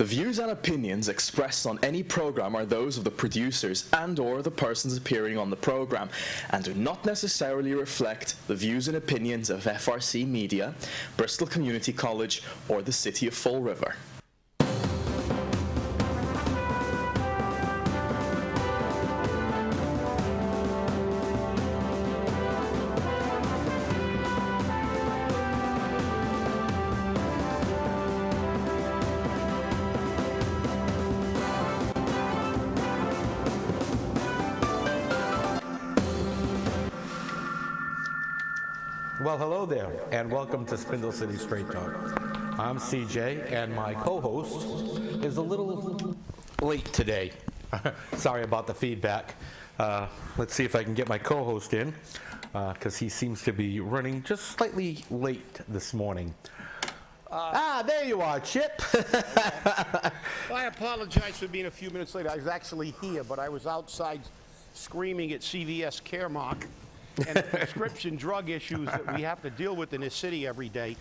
The views and opinions expressed on any program are those of the producers and/or the persons appearing on the program, and do not necessarily reflect the views and opinions of FRC Media, Bristol Community College, or the City of Fall River. Well, hello there, and welcome to Spindle City Straight Talk. I'm CJ, and my co-host is a little late today. Sorry about the feedback. Let's see if I can get my co-host in, because he seems to be running just slightly late this morning. There you are, Chip. Well, I apologize for being a few minutes late. I was actually here, but I was outside screaming at CVS Caremark and the prescription drug issues that we have to deal with in this city every day,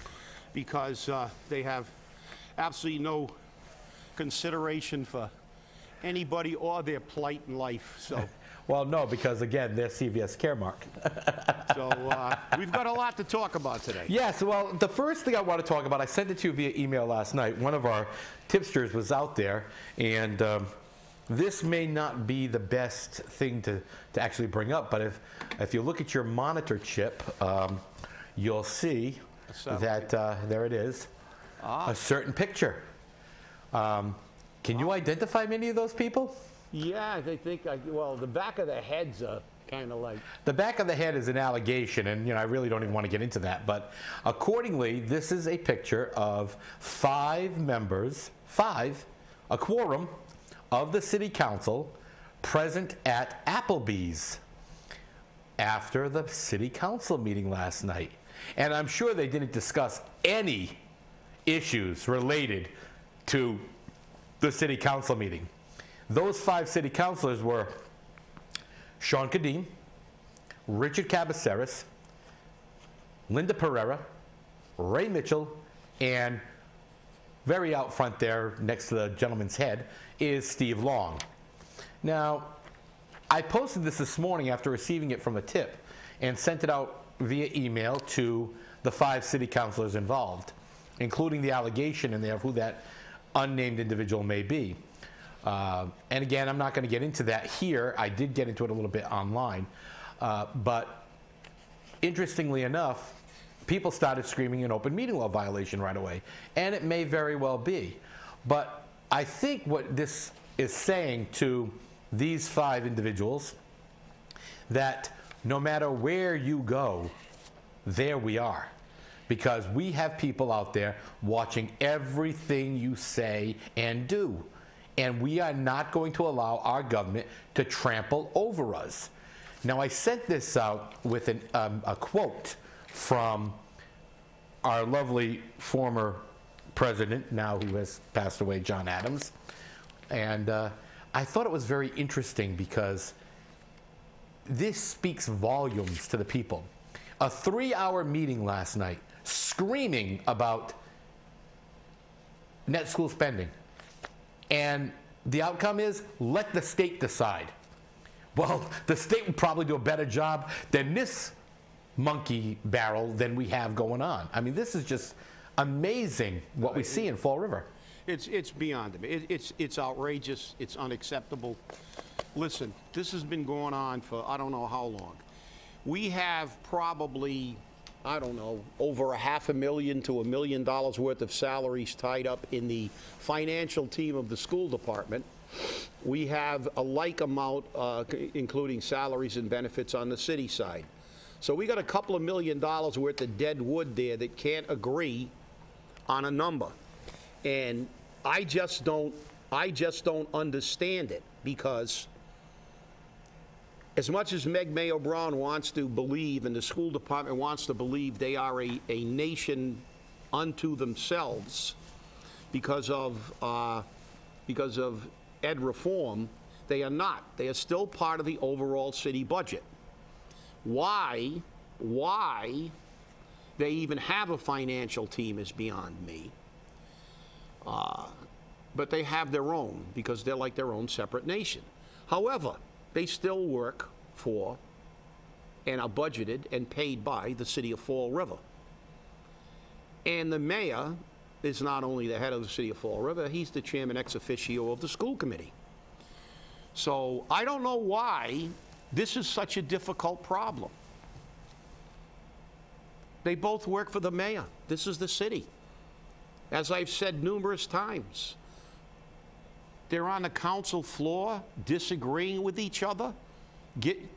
because they have absolutely no consideration for anybody or their plight in life. So, well, no, because again, they're CVS Caremark. So we've got a lot to talk about today. Yes, well, the first thing I want to talk about, I sent it to you via email last night. One of our tipsters was out there, and this may not be the best thing to actually bring up, but if you look at your monitor, Chip, you'll see that there it is, a certain picture. Can you identify many of those people? Yeah, they think, well, the back of the heads are kind of like... The back of the head is an allegation, and I really don't even want to get into that, but accordingly, this is a picture of 5 members, a quorum, of the City Council present at Applebee's after the City Council meeting last night. And I'm sure they didn't discuss any issues related to the City Council meeting. Those 5 City Councilors were Sean Kadim, Richard Cabaceres, Linda Pereira, Ray Mitchell, and very out front there next to the gentleman's head is Steve Long. Now, I posted this morning after receiving it from a tip and sent it out via email to the 5 city councilors involved, including the allegation in there of who that unnamed individual may be. And again, I'm not going to get into that here. I did get into it a little bit online. But interestingly enough, people started screaming an open meeting law violation right away. And it may very well be. But I think what this is saying to these 5 individuals, that no matter where you go, there we are. Because we have people out there watching everything you say and do. And we are not going to allow our government to trample over us. Now, I sent this out with a quote from our lovely former president, now who has passed away, John Adams. And I thought it was very interesting because this speaks volumes to the people. A 3-hour meeting last night screaming about net school spending. And the outcome is, let the state decide. Well, the state would probably do a better job than this monkey barrel than we have going on. I mean, this is just amazing what we see in Fall River. It's beyond me. It's outrageous. It's unacceptable. Listen, this has been going on for I don't know how long. We have probably, I don't know, over $500,000 to $1 million worth of salaries tied up in the financial team of the school department. We have a like amount, including salaries and benefits, on the city side. So we got a couple of $1 million worth of dead wood there that can't agree on a number. And I just don't understand it, because as much as Meg Mayo Brown wants to believe, and the school department wants to believe, they are a nation unto themselves because of ed reform, they are not. They are still part of the overall city budget. Why they even have a financial team is beyond me. But but they have their own because they're like their own separate nation. However, they still work for and are budgeted and paid by the city of Fall River. And the mayor is not only the head of the city of Fall River, he's the chairman ex officio of the school committee. So I don't know why this is such a difficult problem. They both work for the mayor. This is the city. As I've said numerous times, they're on the council floor disagreeing with each other,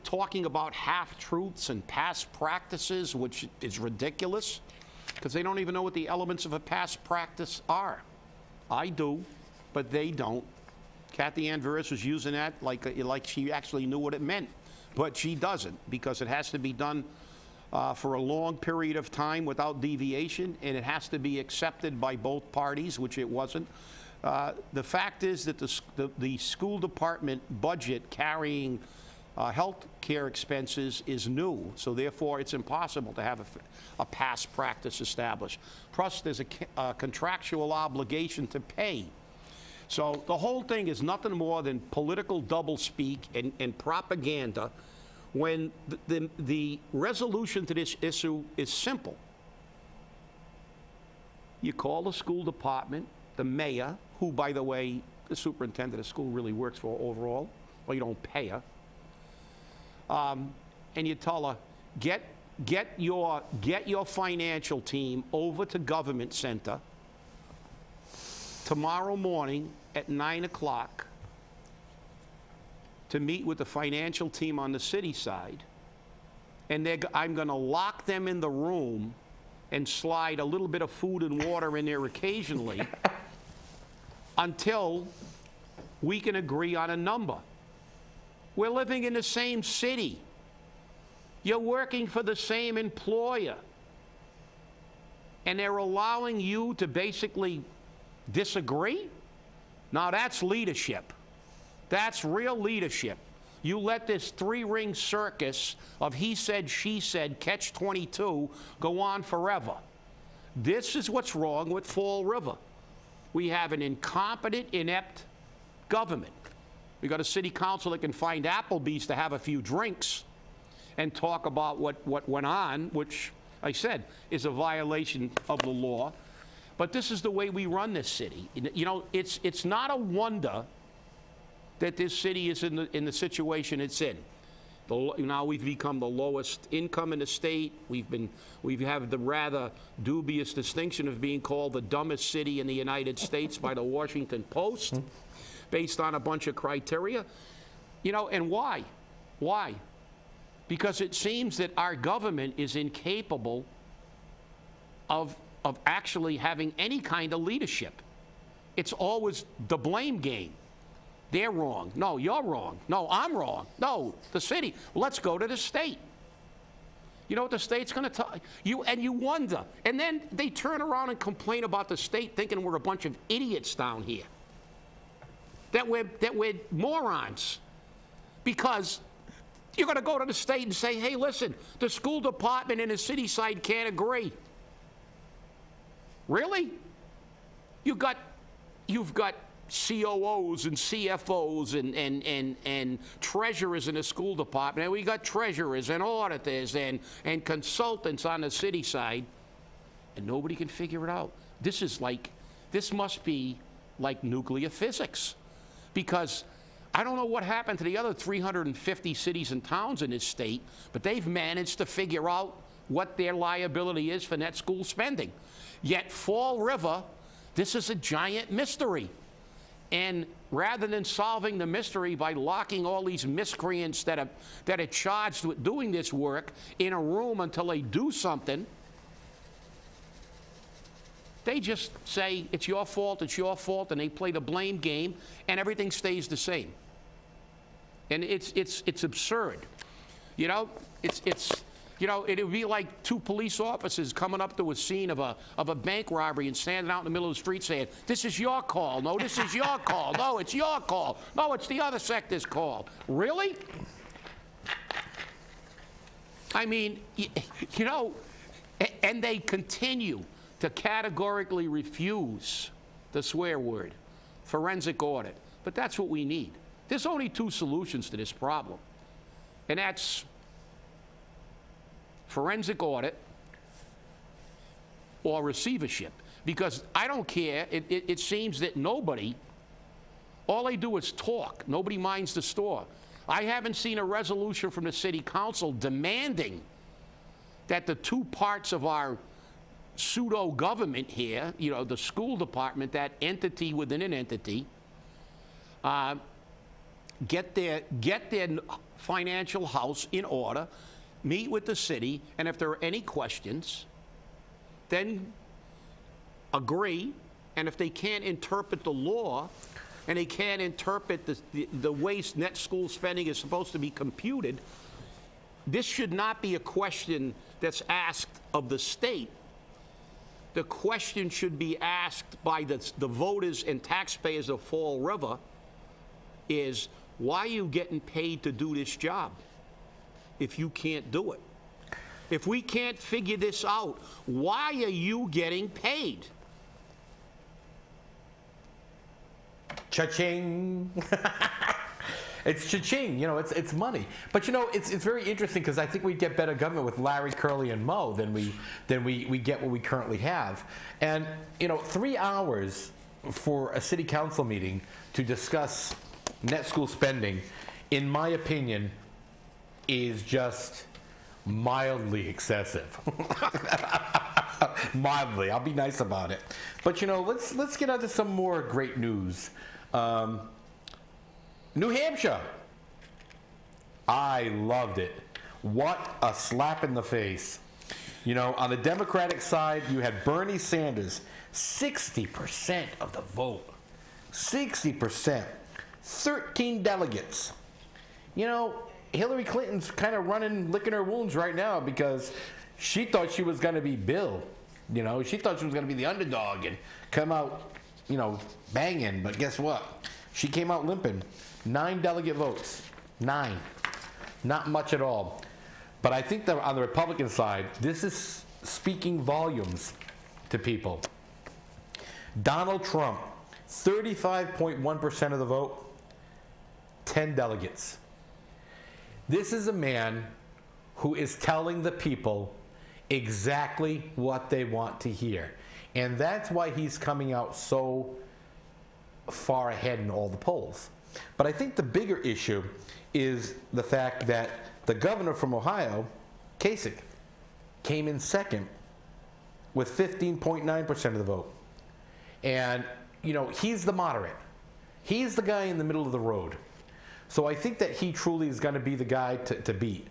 talking about half-truths and past practices, which is ridiculous, because they don't even know what the elements of a past practice are. I do, but they don't. Kathy Ann Veras was using that like she actually knew what it meant, but she doesn't, because it has to be done for a long period of time without deviation, and it has to be accepted by both parties, which it wasn't. The fact is that the school department budget carrying health care expenses is new, so therefore it's impossible to have a past practice established. Plus, there's a contractual obligation to pay. So the whole thing is nothing more than political doublespeak and propaganda, when the resolution to this issue is simple. You call the school department, the mayor, who, by the way, the superintendent of school really works for overall, well, you don't pay her, and you tell her, get your financial team over to Government Center tomorrow morning at 9 o'clock to meet with the financial team on the city side, and I'm going to lock them in the room and slide a little bit of food and water in there occasionally until we can agree on a number. We're living in the same city. You're working for the same employer, and they're allowing you to basically disagree? Now that's leadership. That's real leadership. You let this three-ring circus of he said, she said, catch-22 go on forever. This is what's wrong with Fall River. We have an incompetent, inept government. We got a city council that can find Applebee's to have a few drinks and talk about what went on, which I said is a violation of the law. But this is the way we run this city. You know, it's not a wonder that this city is in the situation it's in. Now we've become the lowest income in the state. We have the rather dubious distinction of being called the dumbest city in the United States by the Washington Post, based on a bunch of criteria. You know, and why? Why? Because it seems that our government is incapable of actually having any kind of leadership. It's always the blame game. They're wrong. No, you're wrong. No, I'm wrong. No, the city. Let's go to the state. You know what the state's going to tell you? And you wonder. And then they turn around and complain about the state, thinking we're a bunch of idiots down here. That we're morons. Because you're going to go to the state and say, hey, listen, the school department and the city side can't agree. Really? You've got COOs and CFOs and treasurers in the school department, and we got treasurers and auditors and consultants on the city side, and nobody can figure it out. This must be like nuclear physics, because I don't know what happened to the other 350 cities and towns in this state, but they've managed to figure out what their liability is for net school spending. Yet Fall River, this is a giant mystery. And rather than solving the mystery by locking all these miscreants that are charged with doing this work in a room until they do something, they just say, it's your fault, and they play the blame game, and everything stays the same. And it's absurd. You know, you know, it would be like two police officers coming up to a scene of a bank robbery and standing out in the middle of the street saying, this is your call. No, this is your call. No, it's your call. No, it's the other sector's call. Really? I mean, you know, and they continue to categorically refuse the swear word. forensic audit. But that's what we need. There's only two solutions to this problem, and that's forensic audit or receivership. Because I don't care, it seems that nobody, all they do is talk. Nobody minds the store. I haven't seen a resolution from the city council demanding that the two parts of our pseudo-government here, you know, the school department, that entity within an entity, get their financial house in order, meet with the city, and if there are any questions, then agree. And if they can't interpret the law, and they can't interpret the way net school spending is supposed to be computed, this should not be a question that's asked of the state. The question should be asked by the voters and taxpayers of Fall River is, why are you getting paid to do this job if you can't do it? If we can't figure this out, why are you getting paid? Cha-ching. It's cha-ching, you know, it's money. But you know, it's very interesting because I think we'd get better government with Larry, Curly, and Mo than we get what we currently have. And you know, 3 hours for a city council meeting to discuss net school spending, in my opinion, is just mildly excessive. Mildly, I'll be nice about it. But you know, let's get on to some more great news. New Hampshire. I loved it. What a slap in the face. You know, on the Democratic side, you had Bernie Sanders, 60% of the vote. 60%. 13 delegates. You know, Hillary Clinton's kind of licking her wounds right now because she thought she was going to be Bill. You know, she thought she was going to be the underdog and come out, you know, banging. But guess what? She came out limping. 9 delegate votes. 9. Not much at all. But I think that on the Republican side, this is speaking volumes to people. Donald Trump, 35.1% of the vote, 10 delegates. This is a man who is telling the people exactly what they want to hear. And that's why he's coming out so far ahead in all the polls. But I think the bigger issue is the fact that the governor from Ohio, Kasich, came in second with 15.9% of the vote. And, you know, he's the moderate. He's the guy in the middle of the road. So I think that he truly is going to be the guy to beat.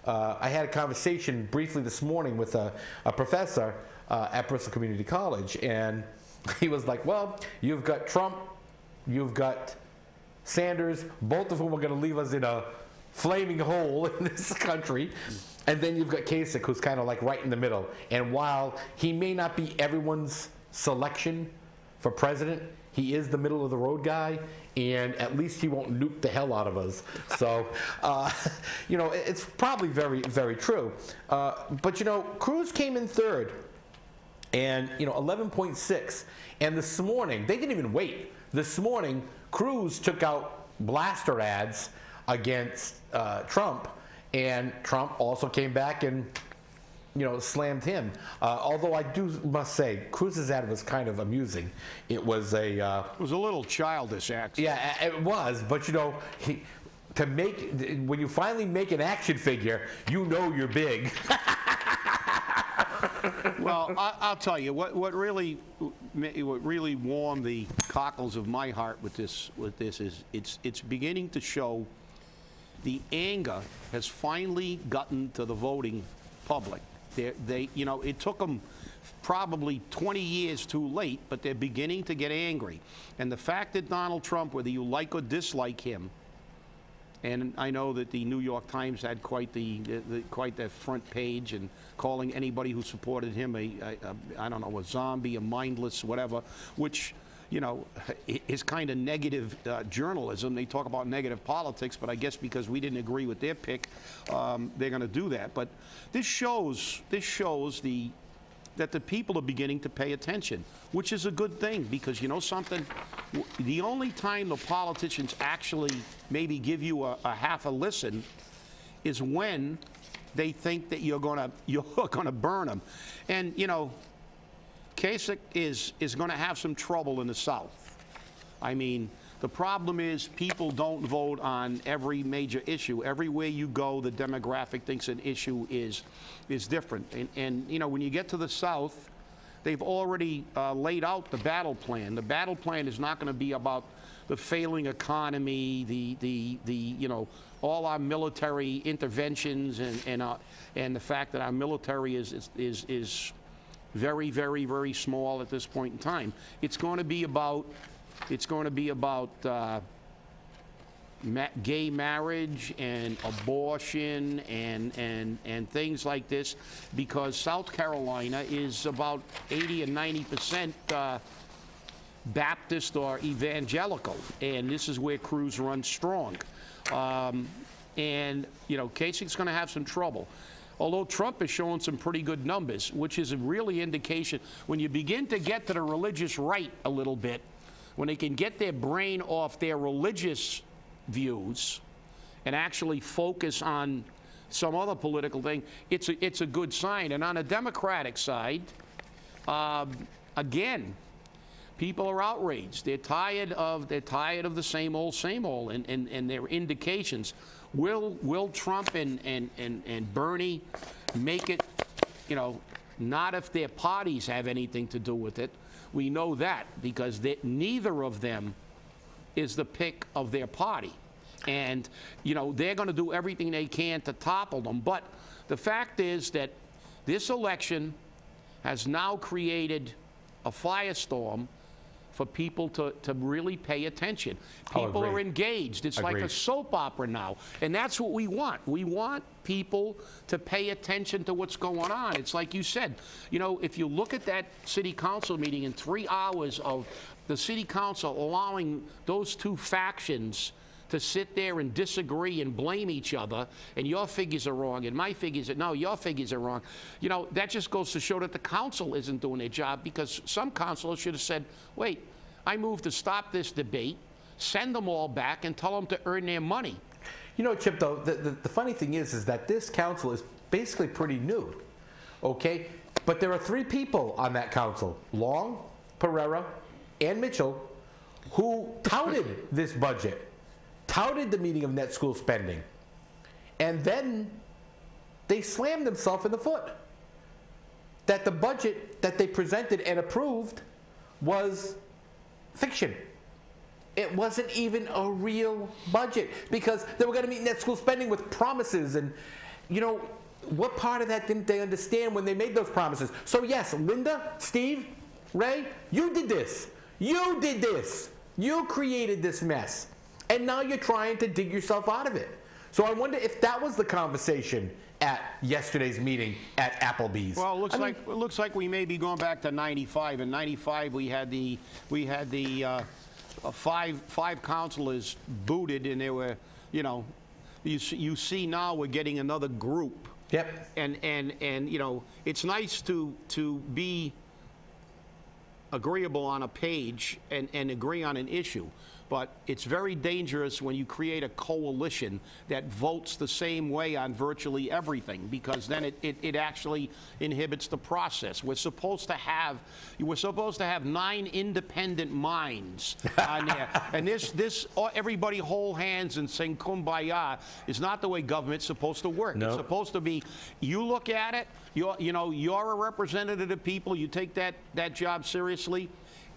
I had a conversation briefly this morning with a professor at Bristol Community College, and he was like, well, you've got Trump, you've got Sanders, both of whom are going to leave us in a flaming hole in this country. And then you've got Kasich, who's kind of like right in the middle. And while he may not be everyone's selection for president, he is the middle of the road guy, and at least he won't nuke the hell out of us. So, you know, it's probably very, very true. But, you know, Cruz came in third, and, you know, 11.6. And this morning, they didn't even wait. This morning, Cruz took out blaster ads against Trump, and Trump also came back and, you know, slammed him. Although I must say, Cruz's ad was kind of amusing. It was a... it was a little childish, actually. Yeah, it was. But, you know, when you finally make an action figure, you know you're big. Well, I'll tell you, what really warmed the cockles of my heart with this is it's beginning to show the anger has finally gotten to the voting public. You know, it took them probably 20 years too late, but they're beginning to get angry. And the fact that Donald Trump, whether you like or dislike him, and I know that the New York Times had quite the front page and calling anybody who supported him I don't know, a zombie, a mindless, whatever, which, you know, is kind of negative journalism. They talk about negative politics, but I guess because we didn't agree with their pick, they're going to do that. But this shows that the people are beginning to pay attention, which is a good thing, because you know something, The only time the politicians actually maybe give you a half a listen is when they think that you're gonna burn them. And you know, Kasich is going to have some trouble in the South. I mean, the problem is people don't vote on every major issue. Everywhere you go, the demographic thinks an issue is different. And you know, when you get to the South, they've already laid out the battle plan. The battle plan is not going to be about the failing economy, the you know, all our military interventions, and the fact that our military is very, very, very small at this point in time. It's going to be about gay marriage and abortion and things like this, because South Carolina is about 80 and 90% Baptist or evangelical, and this is where Cruz runs strong. And you know, Kasich's going to have some trouble. Although Trump is showing some pretty good numbers, which is a really indication. When you begin to get to the religious right a little bit, when they can get their brain off their religious views and actually focus on some other political thing, it's a good sign. And on the Democratic side, again, people are outraged. They're tired of the same old, and their indications. Will Trump and Bernie make it, you know, not if their parties have anything to do with it. We know that because neither of them is the pick of their party. And, you know, they're going to do everything they can to topple them. But the fact is that this election has now created a firestorm for people to really pay attention. People are engaged. It's like a soap opera now. And that's what we want. We want people to pay attention to what's going on. It's like you said, you know, if you look at that city council meeting in 3 hours of the city council allowing those two factions to sit there and disagree and blame each other, and your figures are wrong, and my figures are, no, your figures are wrong. You know, that just goes to show that the council isn't doing their job, because some councilors should have said, wait, I move to stop this debate, send them all back, and tell them to earn their money. You know, Chip, though, the funny thing is that this council is basically pretty new, okay? But there are 3 people on that council, Long, Pereira, and Mitchell, who touted this budget, touted the meeting of net school spending, and then they slammed themselves in the foot that the budget that they presented and approved was fiction. It wasn't even a real budget, because they were going to meet net school spending with promises. And, you know, what part of that didn't they understand when they made those promises? So, yes, Linda, Steve, Ray, you did this. You did this. You created this mess. And now you're trying to dig yourself out of it. So I wonder if that was the conversation at yesterday's meeting at Applebee's. Well, it looks like we may be going back to '95. In '95, we had the five councilors booted, and they were, you know, you see now we're getting another group. Yep. And you know, it's nice to be agreeable on a page and agree on an issue. But it's very dangerous when you create a coalition that votes the same way on virtually everything, because then it actually inhibits the process. We're supposed to have 9 independent minds on there, and everybody hold hands and sing Kumbaya is not the way government's supposed to work. Nope. It's supposed to be, you look at it, you're a representative of the people, you take that job seriously,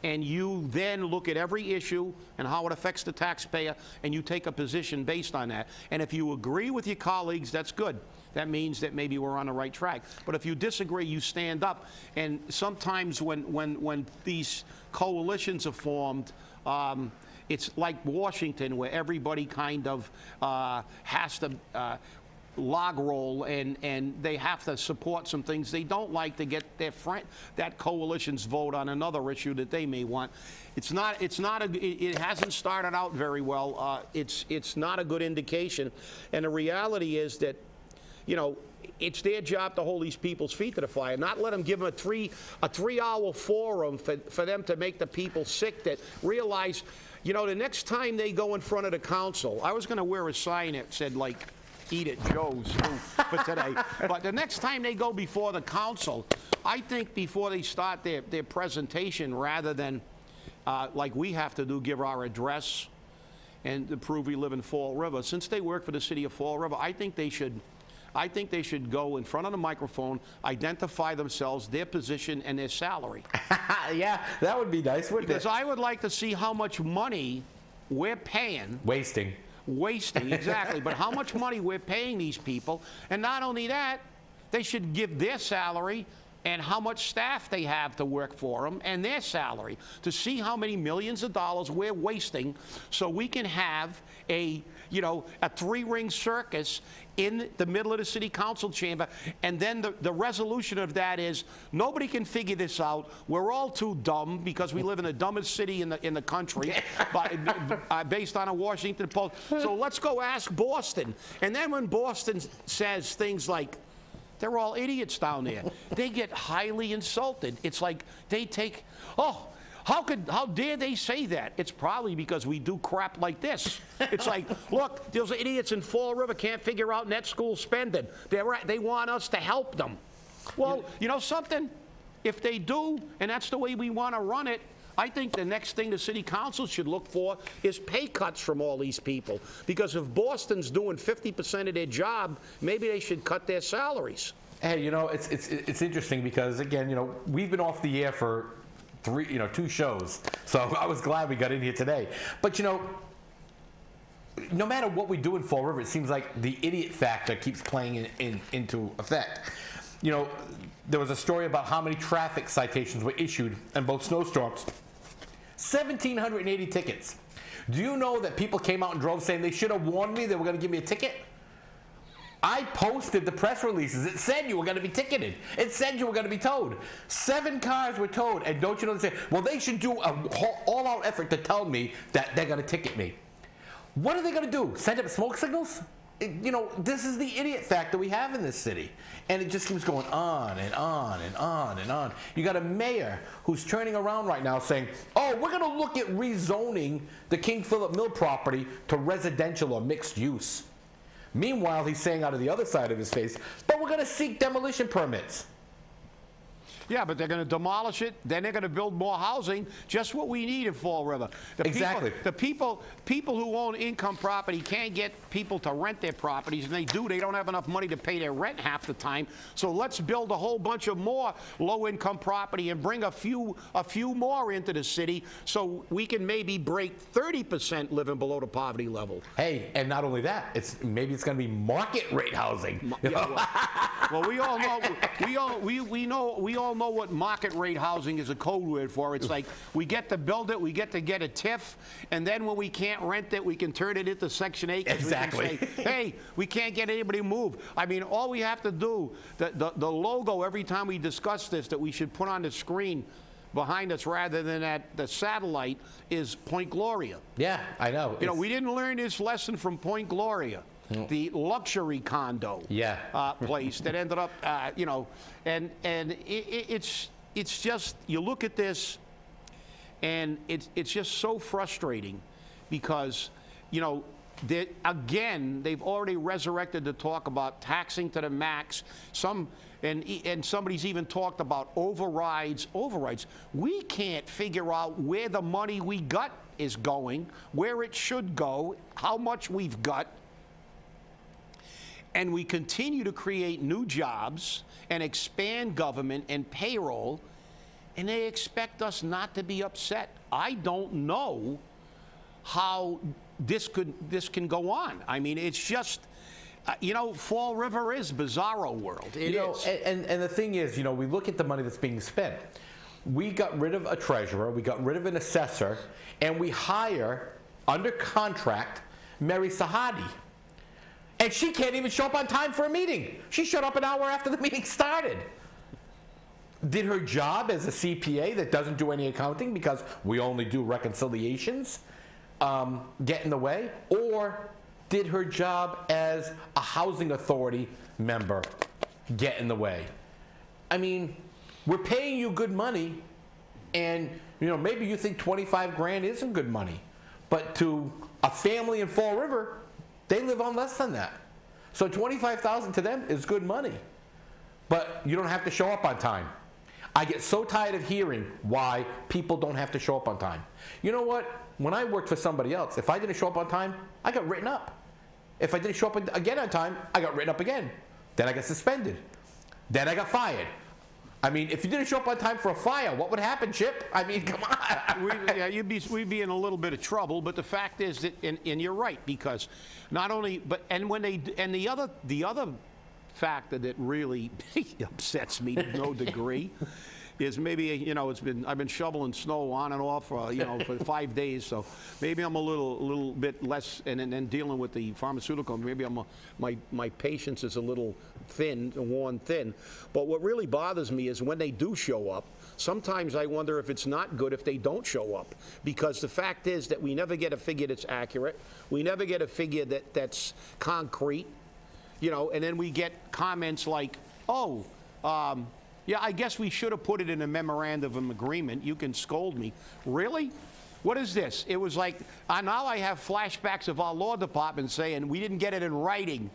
and you then look at every issue and how it affects the taxpayer, and you take a position based on that. And if you agree with your colleagues, that's good. That means that maybe we're on the right track. But if you disagree, you stand up. And sometimes when these coalitions are formed, it's like Washington, where everybody kind of has to log roll, and they have to support some things they don't like to get that coalition's vote on another issue that they may want. It hasn't started out very well. It's not a good indication. And the reality is that, you know, it's their job to hold these people's feet to the fire, not let them give them a three-hour forum for them to make the people sick that realize, you know, the next time they go in front of the council, I was going to wear a sign that said, like, eat at Joe's for today. But the next time they go before the council, I think before they start their presentation, rather than like we have to do, give our address and to prove we live in Fall River, since they work for the city of Fall River, I think they should go in front of the microphone, identify themselves, their position, and their salary. Yeah, that would be nice, wouldn't it? Because I would like to see how much money we're paying. Wasting, exactly. But how much money we're paying these people. And not only that, they should give their salary and how much staff they have to work for them and their salary to see how many millions of dollars we're wasting so we can have a three-ring circus in the middle of the city council chamber. And then the resolution of that is nobody can figure this out. We're all too dumb because we live in the dumbest city in the country based on a Washington Post. So let's go ask Boston. And then when Boston says things like, they're all idiots down there, they get highly insulted. It's like they take, oh, how dare they say that? It's probably because we do crap like this. It's like, look, those idiots in Fall River can't figure out net school spending. They want us to help them. Well, you know something? If they do, and that's the way we want to run it, I think the next thing the city council should look for is pay cuts from all these people. Because if Boston's doing 50% of their job, maybe they should cut their salaries. Hey, you know, it's interesting because, again, you know, we've been off the air for 2 shows. So I was glad we got in here today. But, you know, no matter what we do in Fall River, it seems like the idiot factor keeps playing into effect. You know, there was a story about how many traffic citations were issued in both snowstorms. 1,780 tickets. Do you know that people came out and drove saying they should have warned me they were going to give me a ticket? I posted the press releases. It said you were going to be ticketed. It said you were going to be towed. 7 cars were towed. And don't you know, they say, well, they should do an all-out effort to tell me that they're going to ticket me. What are they going to do? Send up smoke signals? You know, this is the idiot factor we have in this city. And it just keeps going on and on and on and on. You got a mayor who's turning around right now saying, oh, we're going to look at rezoning the King Philip Mill property to residential or mixed use. Meanwhile, he's saying out of the other side of his face, but we're going to seek demolition permits. Yeah, but they're going to demolish it, then they're going to build more housing, just what we need in Fall River. Exactly. The people who own income property can't get people to rent their properties, and they don't have enough money to pay their rent half the time. So let's build a whole bunch of more low-income property and bring a few more into the city so we can maybe break 30% living below the poverty level. Hey, and not only that, maybe it's going to be market rate housing. Yeah, well, we all know what market rate housing is a code word for. It's like we get to build it, we get to get a TIF, and then when we can't rent it, we can turn it into Section 8. Exactly. We can say, hey, we can't get anybody to move. I mean, all we have to do, the logo every time we discuss this that we should put on the screen behind us rather than at the satellite is Point Gloria. Yeah, I know. You know, we didn't learn this lesson from Point Gloria. The luxury condo place that ended up, you know, and it's just, you look at this and it's just so frustrating because, you know, again, they've already resurrected the talk about taxing to the max. And somebody's even talked about overrides. We can't figure out where the money we got is going, where it should go, how much we've got. And we continue to create new jobs and expand government and payroll, and they expect us not to be upset. I don't know how this can go on. I mean, it's just, you know, Fall River is bizarro world. It is. And the thing is, you know, we look at the money that's being spent. We got rid of a treasurer, we got rid of an assessor, and we hire, under contract, Mary Sahadi. And she can't even show up on time for a meeting. She showed up an hour after the meeting started. Did her job as a CPA that doesn't do any accounting because we only do reconciliations get in the way? Or did her job as a housing authority member get in the way. I mean, we're paying you good money, and maybe you think 25 grand isn't good money, but to a family in Fall River, they live on less than that. So 25,000 to them is good money, but you don't have to show up on time. I get so tired of hearing why people don't have to show up on time. You know what? When I worked for somebody else, if I didn't show up on time, I got written up. If I didn't show up again on time, I got written up again. Then I got suspended. Then I got fired. I mean, if you didn't show up on time for a fire, what would happen, Chip? I mean, come on. We'd be in a little bit of trouble. But the fact is that, and you're right, because not only, the other factor that really upsets me to no degree is maybe, I've been shoveling snow on and off, for 5 days, so maybe I'm a little bit less, and then dealing with the pharmaceutical, maybe my patience is a little worn thin. But what really bothers me is when they do show up, sometimes I wonder if it's not good if they don't show up, because the fact is that we never get a figure that's accurate, we never get a figure that's concrete, and then we get comments like, yeah, I guess we should have put it in a memorandum of agreement. You can scold me. Really? What is this? It was like, now I have flashbacks of our law department saying we didn't get it in writing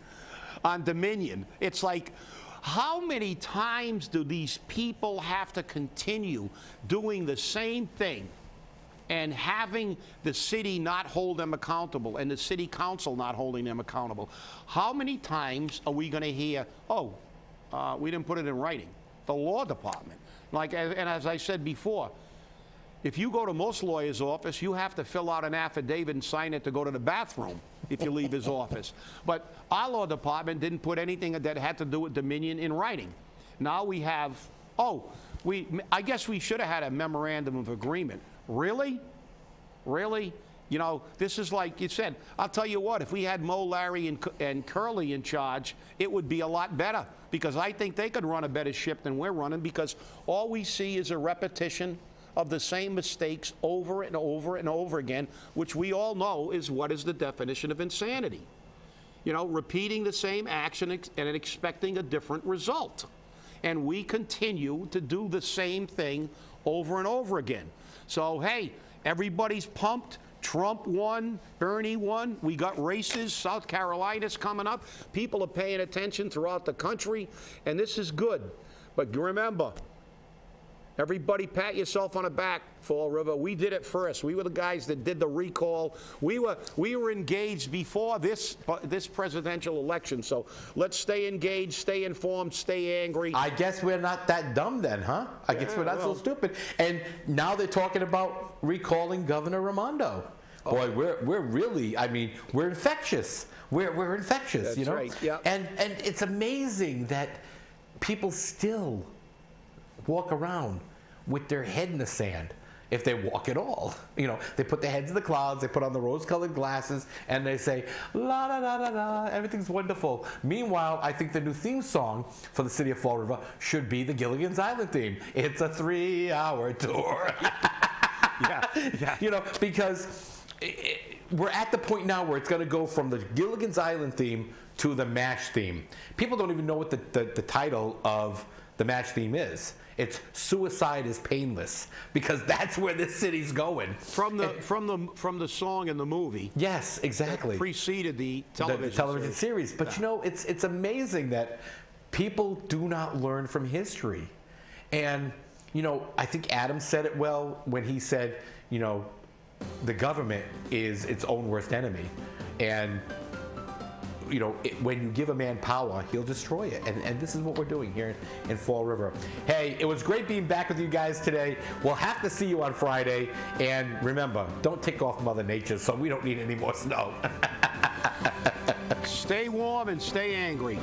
on Dominion. It's like, how many times do these people have to continue doing the same thing and having the city not hold them accountable and the city council not holding them accountable? How many times are we going to hear, we didn't put it in writing? The law department. And as I said before, if you go to most lawyers' office, you have to fill out an affidavit and sign it to go to the bathroom if you leave his office. But our law department didn't put anything that had to do with Dominion in writing. Now we have, I guess we should have had a memorandum of agreement. Really? Really? This is like you said. I'll tell you what, if we had Mo, Larry, and Curly in charge, it would be a lot better, because I think they could run a better ship than we're running, because all we see is a repetition of the same mistakes over and over and over again, which we all know is what is the definition of insanity. Repeating the same action and expecting a different result. And we continue to do the same thing over and over again. So, hey, everybody's pumped. Trump won, Bernie won, we got races, South Carolina's coming up, people are paying attention throughout the country, and this is good. But remember, everybody pat yourself on the back, Fall River. We did it first. We were the guys that did the recall. We were engaged before this presidential election, so let's stay engaged, stay informed, stay angry. I guess we're not that dumb then, huh? I guess we're not so stupid. And now they're talking about recalling Governor Raimondo. Boy, we're really, we're infectious. We're infectious, That's right, yeah. And it's amazing that people still walk around with their head in the sand, if they walk at all. They put their heads in the clouds, they put on the rose-colored glasses, and they say, la la la la la, everything's wonderful. Meanwhile, I think the new theme song for the city of Fall River should be the Gilligan's Island theme. It's a 3-hour tour. Yeah. Because we're at the point now where it's going to go from the Gilligan's Island theme to the MASH theme. People don't even know what the title of the MASH theme is. It's Suicide is Painless, because that's where this city's going. From the song and the movie. Yes, exactly. That preceded the television series. But it's amazing that people do not learn from history. And I think Adam said it well when he said, the government is its own worst enemy. And when you give a man power, he'll destroy it. And this is what we're doing here in Fall River. Hey, it was great being back with you guys today. We'll have to see you on Friday. And remember, don't tick off Mother Nature, so we don't need any more snow. Stay warm and stay angry.